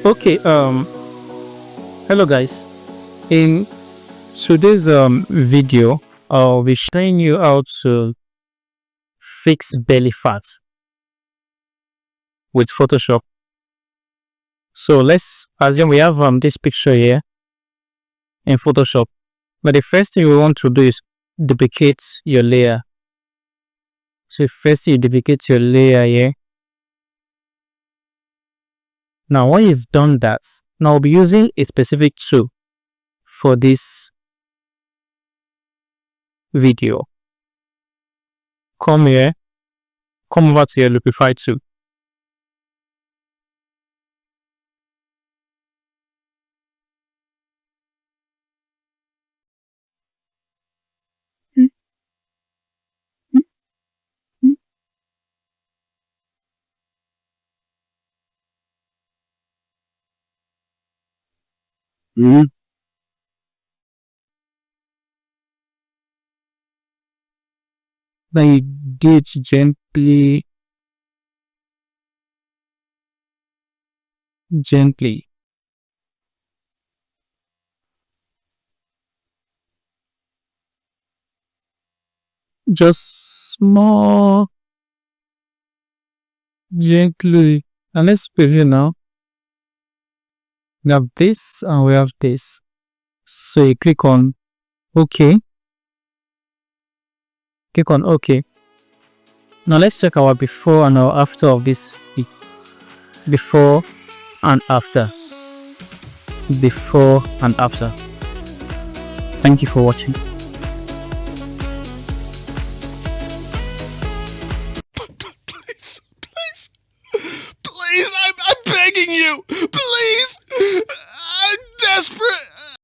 Okay, hello guys. In today's video, I'll be showing you how to fix belly fat with Photoshop. So let's assume we have this picture here in Photoshop. But the first thing we want to do is duplicate your layer. So first you duplicate your layer here. Now when you've done that, now I'll be using a specific tool for this video. Come here, come over to your Liquify Tool. Then you do it gently. Just small, gently. And let's put here now. We have this and we have this. So you click on OK. Click on OK. Now let's check our before and our after of this. Before and after. Before and after. Thank you for watching. Please, I'm begging you.